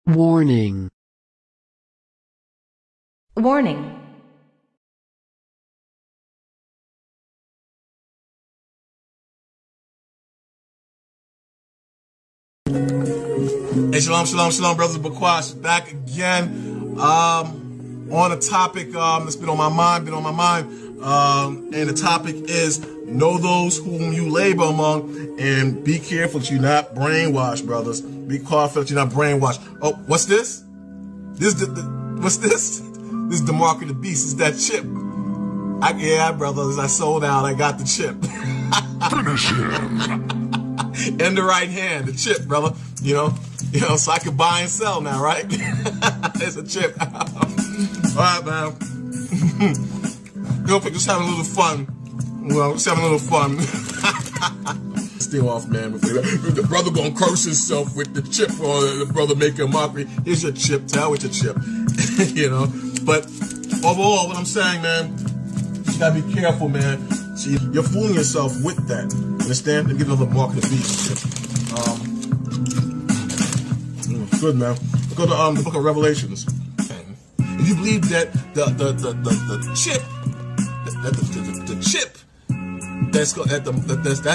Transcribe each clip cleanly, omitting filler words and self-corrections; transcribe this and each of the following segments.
Warning. Warning. Hey, shalom, shalom, shalom, brothers. Bakwash back again on a topic that's been on my mind, and the topic is know those whom you labor among, and be careful that you're not brainwashed, brothers. Be careful that you're not brainwashed. Oh, what's this? What's this? This is the mark of the beast. It's that chip. Yeah, brothers, I sold out. I got the chip. Finish him. In the right hand, the chip, brother. You know, so I can buy and sell now, right? It's a chip. All right, man. Real quick, just having a little fun. Well, just having a little fun. Stay off, man. If the brother gonna curse himself with the chip, or the brother making a mockery, here's your chip. Tell with your chip. But overall, what I'm saying, man, you gotta be careful, man. See, you're fooling yourself with that. Understand? Let me get another mark of the beast. Good, man. Go to the book of Revelations. If you believe that the chip, the chip, that's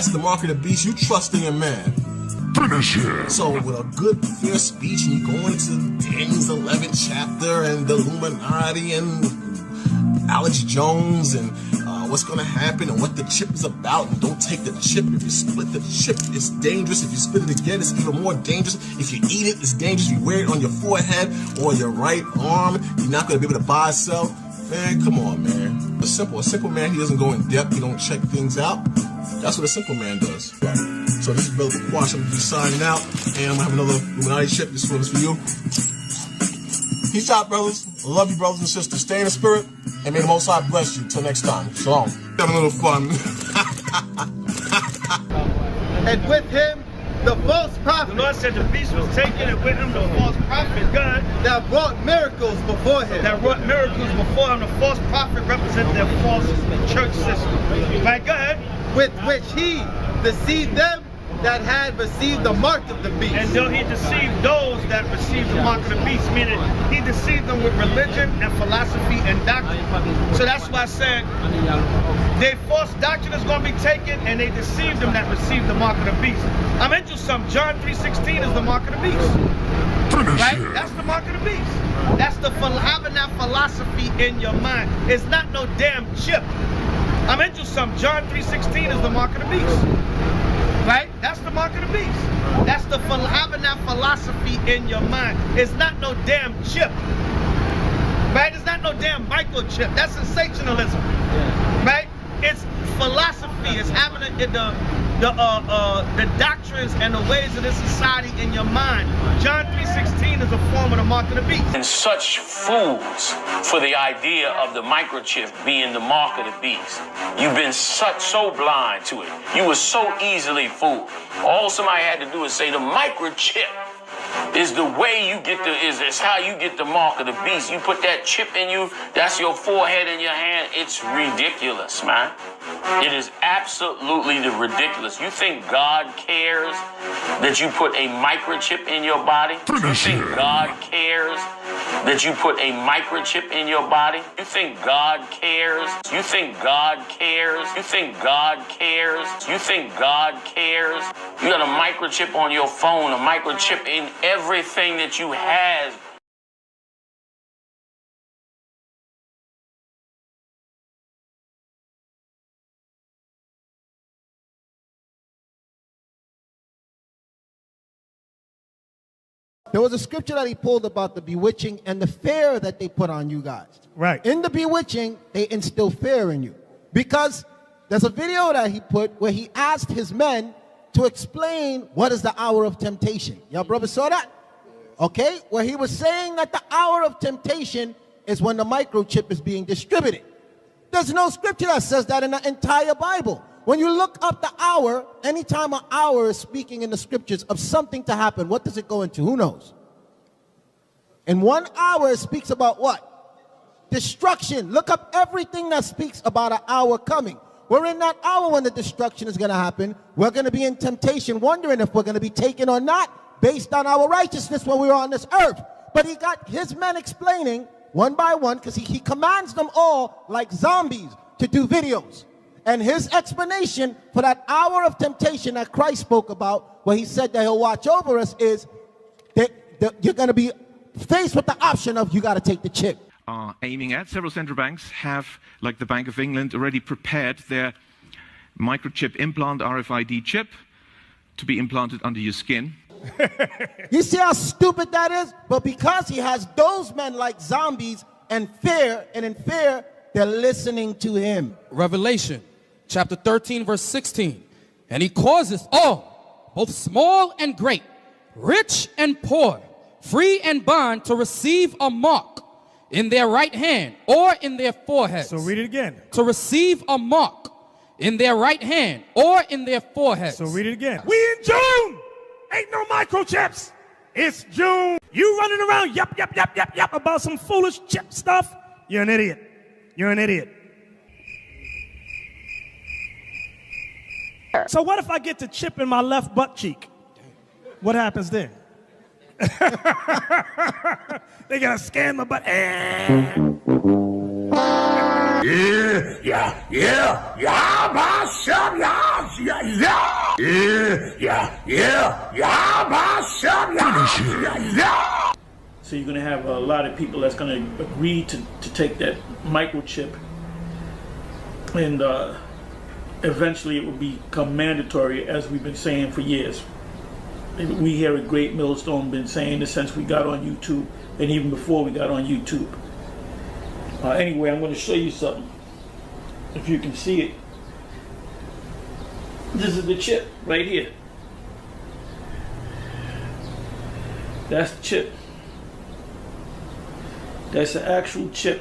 the mark of the beast, you trusting in man. Finish him. So with a good fair speech, and you go into Daniel's 11th chapter and the Illuminati and Alex Jones and what's going to happen and what the chip is about, and don't take the chip. If you split the chip, it's dangerous. If you split it again, it's even more dangerous. If you eat it, it's dangerous. If you wear it on your forehead or your right arm, you're not going to be able to buy or sell. Man, come on, man. A simple man, he doesn't go in depth. He don't check things out. That's what a simple man does. Right. So this is Brother Bakwash. I'm going to be signing out, and I'm going to have another Illuminati chip. This one is for you. Peace out, brothers. I love you, brothers and sisters. Stay in the spirit, and may the Most High bless you. Till next time. Shalom. Having a little fun. And with him, the false prophet. The Lord said the beast was taken, and with him the false prophet, God, that brought miracles before him. that wrought miracles before him. The false prophet represented their false church system. Right, go ahead. With which he deceived them that had received the mark of the beast. And though he deceived those that received the mark of the beast, meaning he deceived them with religion and philosophy and doctrine. So that's why I said their false doctrine is going to be taken, and they deceived them that received the mark of the beast. I'm into some. John 3:16 is the mark of the beast. Right? That's the mark of the beast. That's the having that philosophy in your mind. It's not no damn chip. I'm into some. John 3:16 is the mark of the beast. Right? That's the mark of the beast. That's the having that philosophy in your mind. It's not no damn chip. Right? It's not no damn microchip. That's sensationalism. Right? It's philosophy. It's having the doctrines and the ways of this society in your mind. John 3:16 is a form of the mark of the beast. And such fools for the idea of the microchip being the mark of the beast. You've been so blind to it. You were so easily fooled. All somebody had to do is say the microchip is the way you get is how you get the mark of the beast. You put that chip in you, that's your forehead in your hand. It's ridiculous, man. It is absolutely ridiculous. You think God cares that you put a microchip in your body? You think God cares that you put a microchip in your body? You think God cares? You think God cares? You think God cares? You think God cares? You got a microchip on your phone, a microchip in everything that you have. There was a scripture that he pulled about the bewitching and the fear that they put on you guys. Right. In the bewitching, they instill fear in you. Because there's a video that he put where he asked his men to explain what is the hour of temptation. Y'all brothers saw that? Okay? Where he was saying that the hour of temptation is when the microchip is being distributed. There's no scripture that says that in the entire Bible. When you look up the hour, anytime an hour is speaking in the scriptures of something to happen, what does it go into? Who knows? In 1 hour, it speaks about what? Destruction. Look up everything that speaks about an hour coming. We're in that hour when the destruction is going to happen. We're going to be in temptation, wondering if we're going to be taken or not. based on our righteousness when we were on this earth. But he got his men explaining one by one, because he commands them all like zombies to do videos. And his explanation for that hour of temptation that Christ spoke about, where he said that he'll watch over us, is that you're going to be faced with the option of you got to take the chip. Aiming at. Several central banks have, like the Bank of England, already prepared their microchip implant, RFID chip, to be implanted under your skin. You see how stupid that is? But because he has those men like zombies and in fear, they're listening to him. Revelation chapter 13, verse 16. And he causes all, both small and great, rich and poor, free and bond, to receive a mark in their right hand or in their foreheads. So read it again. To receive a mark in their right hand or in their foreheads. So read it again. We in June! Ain't no microchips! It's June! You running around yap about some foolish chip stuff? You're an idiot. You're an idiot. So what if I get the chip in my left butt cheek? What happens then? They gotta scan my butt. So you're going to have a lot of people that's going to agree to take that microchip, and eventually it will become mandatory, as we've been saying for years. We here at Great Millstone been saying this since we got on YouTube, and even before we got on YouTube. Anyway, I'm going to show you something, if you can see it. This is the chip right here. That's the chip. That's the actual chip.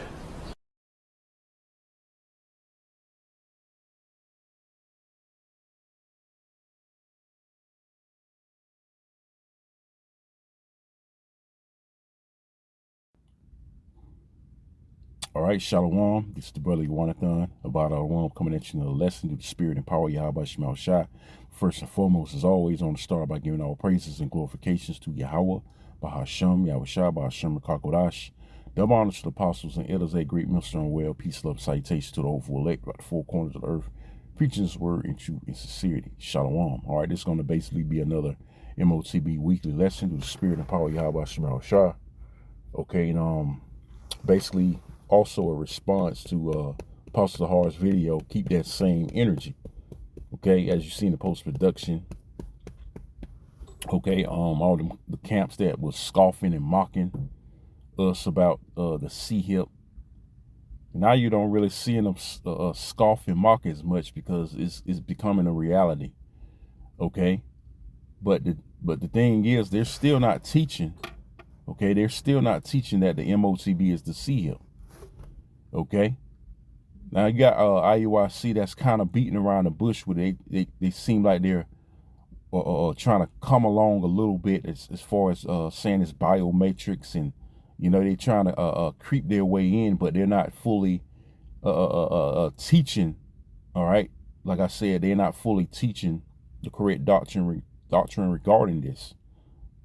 All right, Shalom. This is the brother Yawanathon, about our one coming at you in a lesson through the spirit and power of Yahweh Shema Shai. First and foremost, as always, on the start by giving all praises and glorifications to Yahweh, Bahasham, Yahweh Shai, Bahasham, Rakakodash. Double honors to the apostles and elders at Great Millstone Well. Peace, love, salutations to the hopeful elect throughout the four corners of the earth, preaching this word in truth and sincerity. Shalom. All right, this is going to basically be another MOTB weekly lesson through the spirit and power of Yahweh Shema Shai. Okay, and basically also a response to Apostle Zahar's video, keep that same energy. Okay, as you see in the post-production. Okay, all the camps that was scoffing and mocking us about the C-hip. Now you don't really see them scoff and mock as much, because it's becoming a reality. Okay, but the thing is, they're still not teaching. Okay, they're still not teaching that the MOTB is the C-hip. Okay, now you got IUIC that's kind of beating around the bush with it. They seem like they're trying to come along a little bit as far as saying it's biometrics, and you know, they're trying to creep their way in, but they're not fully teaching. All right, like I said, they're not fully teaching the correct doctrine regarding this.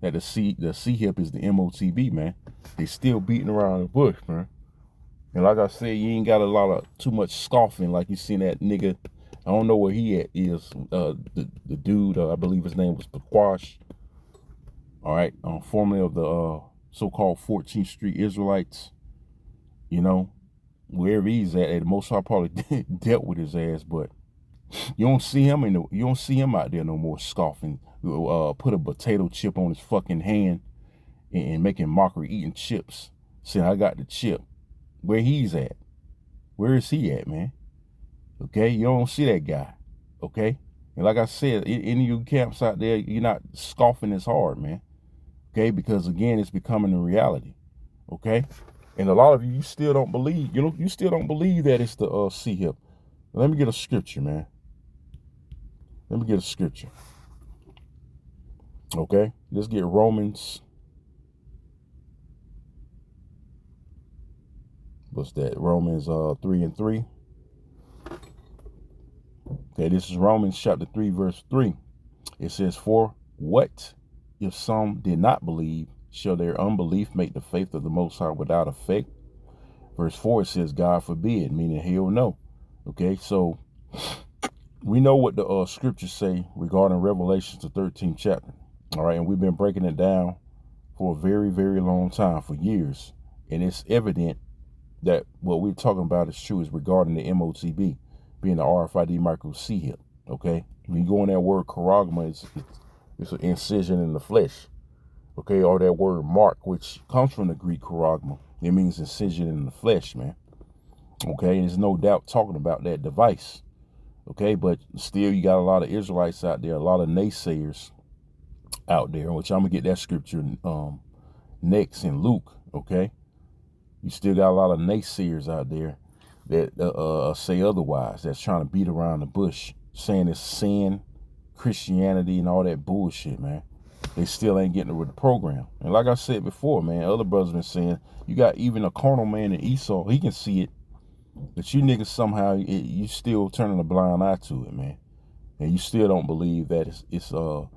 That the C-hip is the MOTB, man. They still beating around the bush, man. And like I said, you ain't got too much scoffing like you seen that nigga. I don't know where he at is. The dude, I believe his name was Pequash. All right, formerly of the so-called 14th Street Israelites. You know, wherever he's at the Most High probably dealt with his ass, but you don't see him you don't see him out there no more scoffing. Put a potato chip on his fucking hand and making mockery, eating chips, saying I got the chip. Where he's at? Where is he at, man? Okay, you don't see that guy. Okay, and like I said, any of you camps out there, you're not scoffing as hard, man. Okay, because again, it's becoming a reality. Okay, and a lot of you still don't believe. You still don't believe that it's the C-hip. Let me get a scripture, man. Let me get a scripture. Okay, let's get Romans. What's that? Romans 3:3. Okay, this is Romans chapter 3, verse 3. It says, for what if some did not believe, shall their unbelief make the faith of the Most High without effect? Verse 4, it says, God forbid, meaning hell no. Okay, so we know what the scriptures say regarding Revelation, the 13th chapter. All right, and we've been breaking it down for a very, very long time, for years. And it's evident that what we're talking about is true, is regarding the MOTB, being the RFID micro C-hip. Okay, when you go in that word charagma, it's an incision in the flesh. Okay, or that word mark, which comes from the Greek charagma. It means incision in the flesh, man. Okay, and there's no doubt talking about that device. Okay, but still you got a lot of Israelites out there, a lot of naysayers out there, which I'm gonna get that scripture next in Luke. Okay, you still got a lot of naysayers out there that say otherwise, that's trying to beat around the bush, saying it's sin, Christianity, and all that bullshit, man. They still ain't getting with the program. And like I said before, man, other brothers been saying, you got even a carnal man in Esau, he can see it, but you niggas somehow, you still turning a blind eye to it, man. And you still don't believe that it's the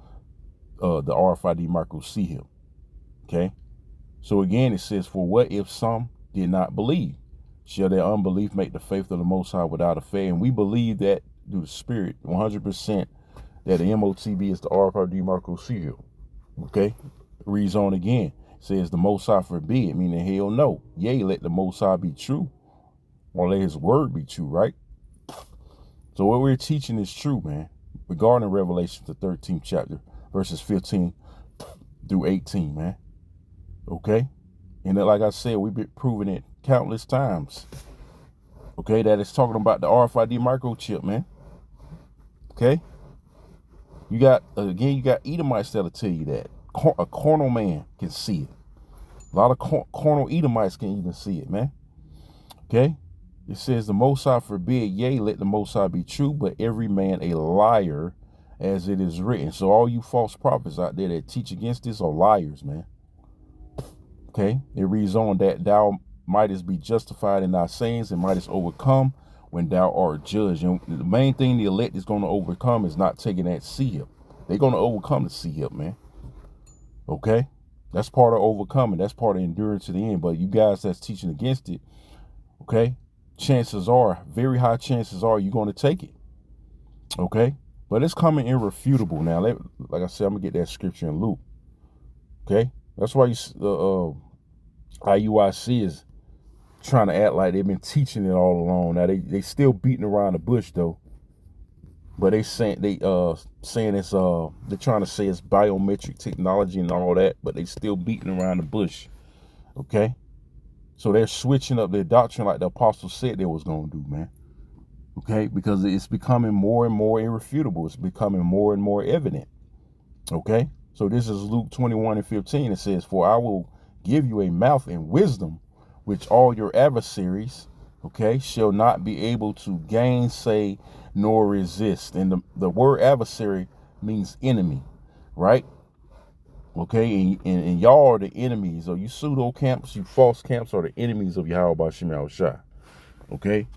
RFID micro C-hip. Okay? So again, it says, for what if some did not believe? Shall their unbelief make the faith of the Most High without effect? And we believe that through the Spirit, 100%, that the MOTB is the RFID micro C-hip. Okay? Reads on again. Says the Most High forbid, meaning hell no. Yea, let the Most High be true, or let his word be true, right? So what we're teaching is true, man, regarding Revelation, the 13th chapter, verses 15 through 18, man. Okay? And then, like I said, we've been proving it countless times. Okay, that it's talking about the RFID microchip, man. Okay? You got, again, you got Edomites that'll tell you that. A carnal man can see it. A lot of carnal Edomites can even see it, man. Okay? It says the Most High forbid, yea, let the Most High be true, but every man a liar, as it is written. So all you false prophets out there that teach against this are liars, man. Okay? It reads on that thou mightest be justified in thy sayings and mightest overcome when thou art judged. And the main thing the elect is going to overcome is not taking that C-hip. They're going to overcome the C-hip, man. Okay? That's part of overcoming. That's part of endurance to the end. But you guys that's teaching against it, okay, chances are, very high chances are, you're going to take it. Okay? But it's coming irrefutable now. Like I said, I'm going to get that scripture in Luke. Okay? That's why IUIC is trying to act like they've been teaching it all along. Now they still beating around the bush though. But they saying it's they're trying to say it's biometric technology and all that, but they still beating around the bush. Okay? So they're switching up their doctrine like the apostles said they was gonna do, man. Okay, because it's becoming more and more irrefutable. It's becoming more and more evident. Okay? So this is Luke 21:15. It says, for I will give you a mouth and wisdom, which all your adversaries, okay, shall not be able to gainsay nor resist. And the word adversary means enemy, right? Okay, and y'all are the enemies, or you pseudo camps, you false camps are the enemies of Yahweh B'Shem Yahushua. Okay?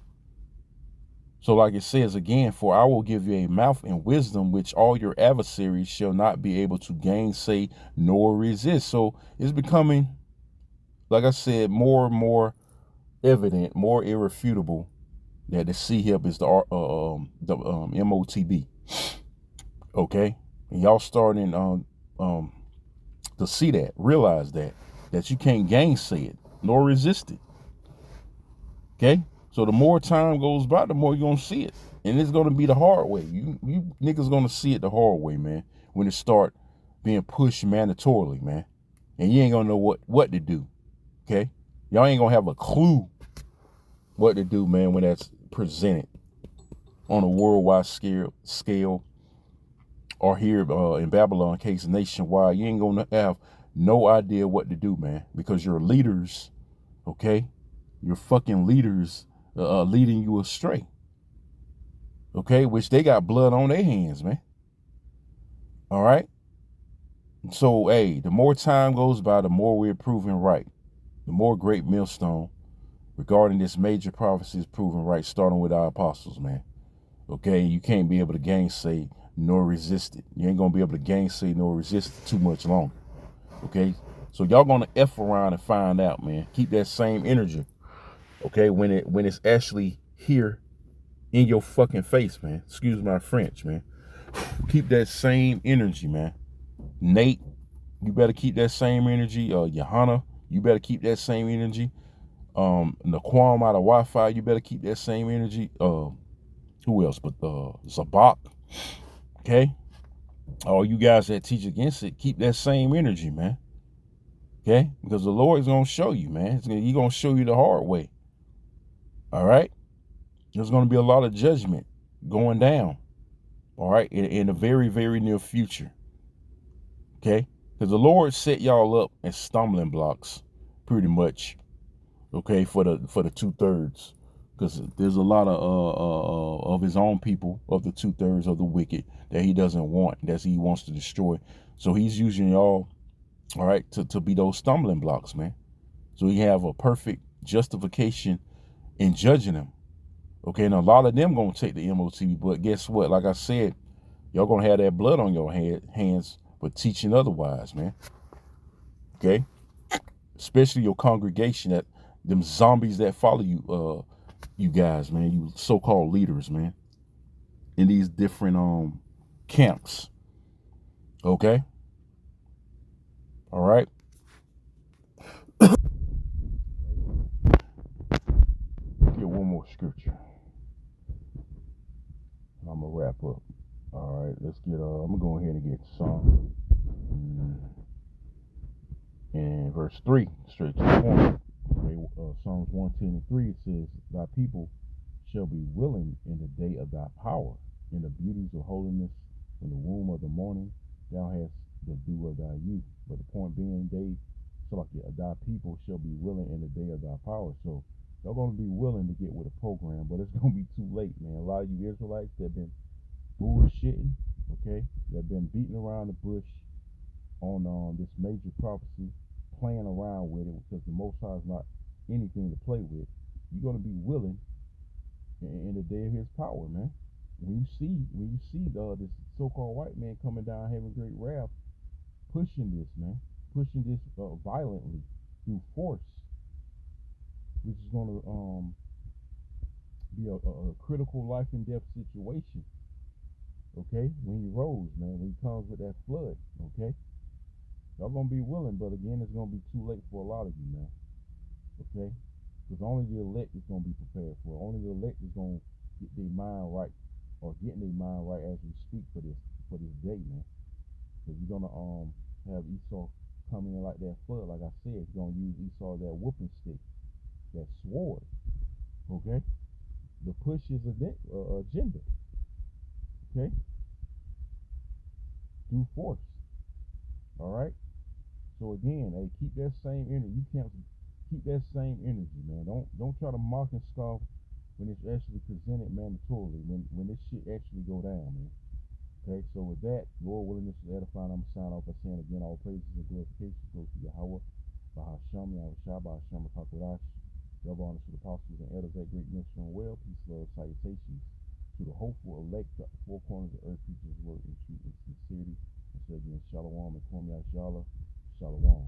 So like it says again, for I will give you a mouth and wisdom, which all your adversaries shall not be able to gainsay nor resist. So it's becoming, like I said, more and more evident, more irrefutable that the C-hip is the MOTB. Okay? And y'all starting to see that, realize that you can't gainsay it nor resist it. Okay? So the more time goes by, the more you're going to see it. And it's going to be the hard way. You niggas going to see it the hard way, man, when it start being pushed mandatorily, man. And you ain't going to know what to do, okay? Y'all ain't going to have a clue what to do, man, when that's presented on a worldwide scale or here in Babylon case nationwide. You ain't going to have no idea what to do, man, because your leaders, okay, your fucking leaders leading you astray. Okay, which they got blood on their hands, man. All right. So, hey, the more time goes by, the more we're proven right. The more great millstone regarding this major prophecy is proven right, starting with our apostles, man. Okay, you can't be able to gainsay nor resist it. You ain't gonna be able to gainsay nor resist it too much longer. Okay? So y'all gonna F around and find out, man. Keep that same energy. Okay, when it's actually here in your fucking face, man. Excuse my French, man. Keep that same energy, man. Nate, you better keep that same energy. Johanna, you better keep that same energy. Naquam out of Wi-Fi, you better keep that same energy. Who else but Zabak? Okay, all you guys that teach against it, keep that same energy, man. Okay, because the Lord is gonna show you, man. He's gonna show you the hard way. All right, there's gonna be a lot of judgment going down. All right, in the very, very near future. Okay, because the Lord set y'all up as stumbling blocks, pretty much. Okay, for the 2/3, because there's a lot of his own people, of the 2/3 of the wicked, that he doesn't want, that he wants to destroy. So he's using y'all, all right, to be those stumbling blocks, man. So he have a perfect justification in judging them. Okay, and a lot of them gonna take the MOTB, but guess what? Like I said, y'all gonna have that blood on your hands for teaching otherwise, man. Okay, especially your congregation, that them zombies that follow you, you guys, man, you so-called leaders, man, in these different camps. Okay, all right. Get one more scripture. I'm gonna wrap up. All right, let's get. I'm gonna go ahead and get Psalm and verse 3, straight to the point. Okay, Psalms 110:3, it says, "Thy people shall be willing in the day of thy power, in the beauties of holiness, in the womb of the morning, thou hast the dew of thy youth." But the point being, thy people shall be willing in the day of thy power. So y'all gonna be willing to get with a program, but it's gonna be too late, man. A lot of you Israelites that been bullshitting, okay, that been beating around the bush on this major prophecy, playing around with it, because the Most High is not anything to play with. You're gonna be willing in the day of His power, man. When you see this so-called white man coming down having great wrath, pushing this, man, pushing this violently through force, which is gonna be a critical life and death situation. Okay, when he rose, man, when he comes with that flood, okay, y'all gonna be willing, but again, it's gonna be too late for a lot of you, man. Okay, because only the elect is gonna be prepared for it. Only the elect is gonna get their mind right, or getting their mind right as we speak for this day, man. Because you're gonna have Esau coming in like that flood, like I said. He's gonna use Esau, that whooping stick, that sword. Okay, the push is agenda. Okay, through force. All right. So again, hey, keep that same energy. You can't keep that same energy, man. Don't try to mock and scoff when it's actually presented mandatorily. When this shit actually go down, man. Okay. So with that, Lord willing, this is edifying. I'm gonna sign off by saying again, all praises and glorifications go to Yahweh, Bahasham, Yahushua, Bahasham, Takodash. Love, honor to the apostles and elders at Great Mission Well. Peace, love, salutations to the hopeful elect, the four corners of earth, preachers word in truth and sincerity. And so again, Shalom and Kwam Yashala. Shalom.